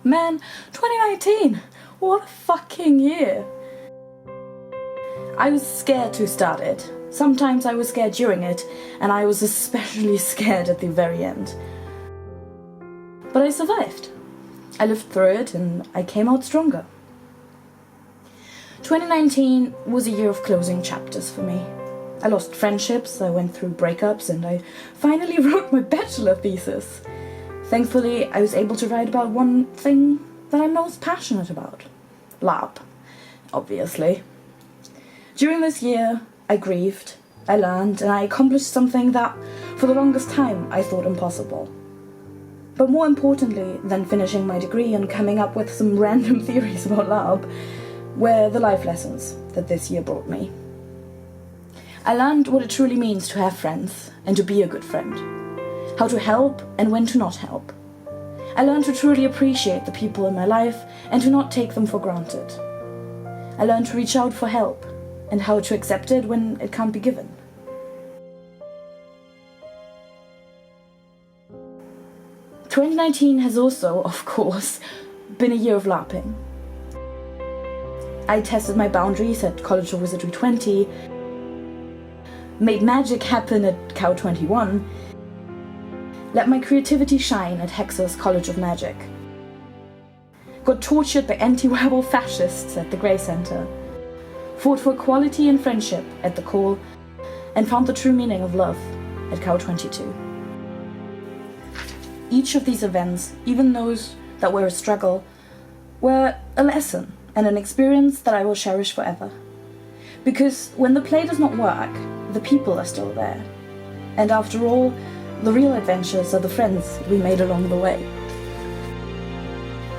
Man, 2019! What a fucking year! I was scared to start it. Sometimes I was scared during it, and I was especially scared at the very end. But I survived. I lived through it, and I came out stronger. 2019 was a year of closing chapters for me. I lost friendships, I went through breakups, and I finally wrote my bachelor thesis. Thankfully, I was able to write about one thing that I'm most passionate about. LARP, obviously. During this year, I grieved, I learned, and I accomplished something that, for the longest time, I thought impossible. But more importantly than finishing my degree and coming up with some random theories about LARP, were the life lessons that this year brought me. I learned what it truly means to have friends and to be a good friend. How to help and when to not help. I learned to truly appreciate the people in my life and to not take them for granted. I learned to reach out for help and how to accept it when it can't be given. "2019 has also, of course, been a year of LARPing. I tested my boundaries at College of Wizardry 20, made magic happen at Cow 21, let my creativity shine at Hexer's College of Magic, got tortured by anti-werewolf fascists at the Grey Center, fought for equality and friendship at the Call, and found the true meaning of love at Cow 22. Each of these events, even those that were a struggle, were a lesson and an experience that I will cherish forever. Because when the play does not work, the people are still there. And after all, the real adventures are the friends we made along the way.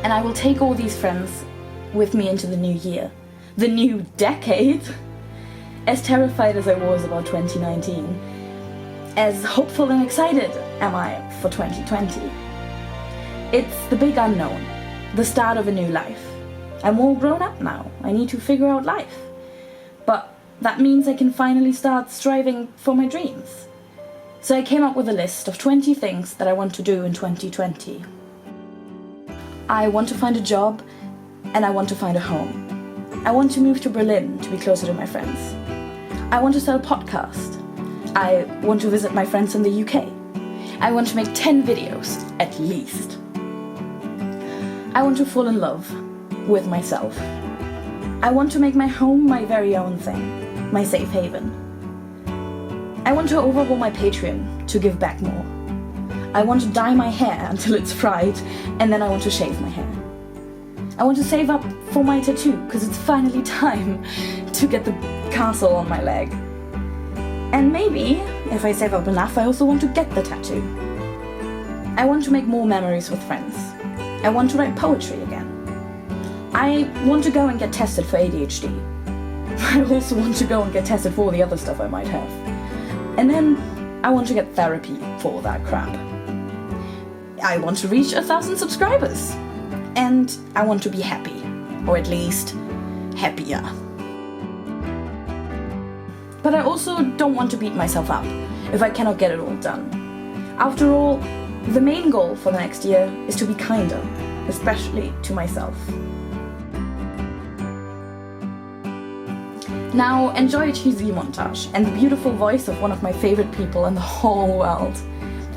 And I will take all these friends with me into the new year, the new decade. As terrified as I was about 2019, as hopeful and excited am I for 2020. It's the big unknown, the start of a new life. I'm all grown up now, I need to figure out life. But that means I can finally start striving for my dreams. So I came up with a list of 20 things that I want to do in 2020. I want to find a job, and I want to find a home. I want to move to Berlin to be closer to my friends. I want to start a podcast. I want to visit my friends in the UK. I want to make 10 videos, at least. I want to fall in love with myself. I want to make my home my very own thing, my safe haven. I want to overhaul my Patreon to give back more. I want to dye my hair until it's fried, and then I want to shave my hair. I want to save up for my tattoo, because it's finally time to get the castle on my leg. And maybe, if I save up enough, I also want to get the tattoo. I want to make more memories with friends. I want to write poetry again. I want to go and get tested for ADHD. I also want to go and get tested for all the other stuff I might have. And then I want to get therapy for all that crap. I want to reach 1,000 subscribers. And I want to be happy. Or at least, happier. But I also don't want to beat myself up if I cannot get it all done. After all, the main goal for the next year is to be kinder, especially to myself. Now enjoy a cheesy montage and the beautiful voice of one of my favorite people in the whole world.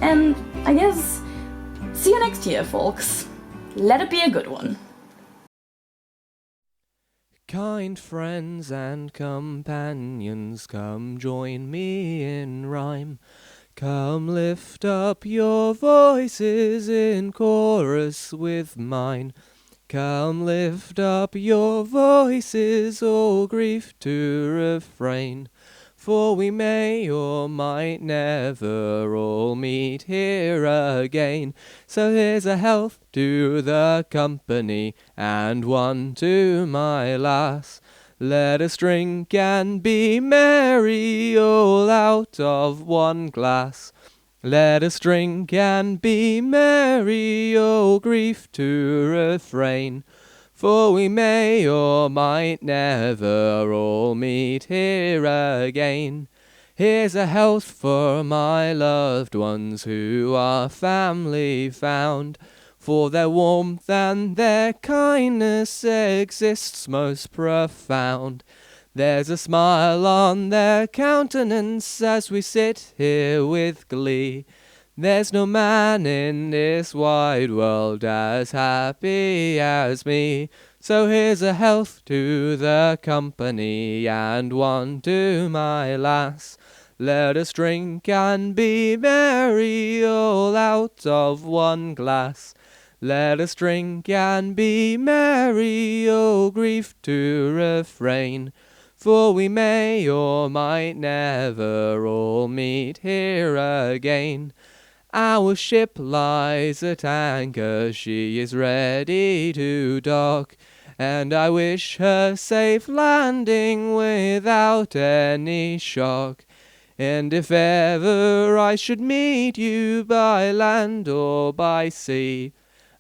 And I guess, see you next year, folks. Let it be a good one. Kind friends and companions, come join me in rhyme. Come lift up your voices in chorus with mine. Come lift up your voices, all grief to refrain. For we may or might never all meet here again. So here's a health to the company, and one to my lass. Let us drink and be merry, all out of one glass. Let us drink and be merry, all grief to refrain. For we may or might never all meet here again. Here's a health for my loved ones who are family found. For their warmth and their kindness exists most profound. There's a smile on their countenance as we sit here with glee. There's no man in this wide world as happy as me. So here's a health to the company, and one to my lass. Let us drink and be merry, all out of one glass. Let us drink and be merry, oh grief to refrain. For we may or might never all meet here again. Our ship lies at anchor, she is ready to dock, and I wish her safe landing without any shock. And if ever I should meet you by land or by sea,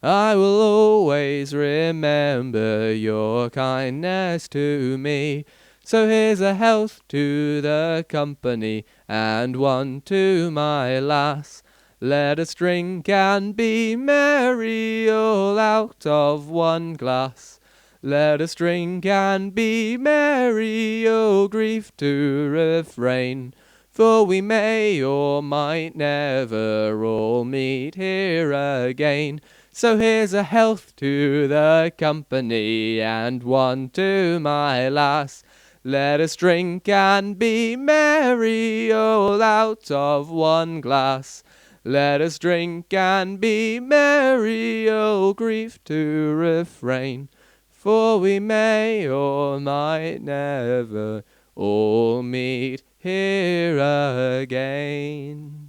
I will always remember your kindness to me. So here's a health to the company, and one to my lass. Let us drink and be merry, all out of one glass. Let us drink and be merry, oh grief to refrain. For we may or might never all meet here again. So here's a health to the company, and one to my lass. Let us drink and be merry, all out of one glass. Let us drink and be merry, oh grief to refrain. For we may or might never all meet here again.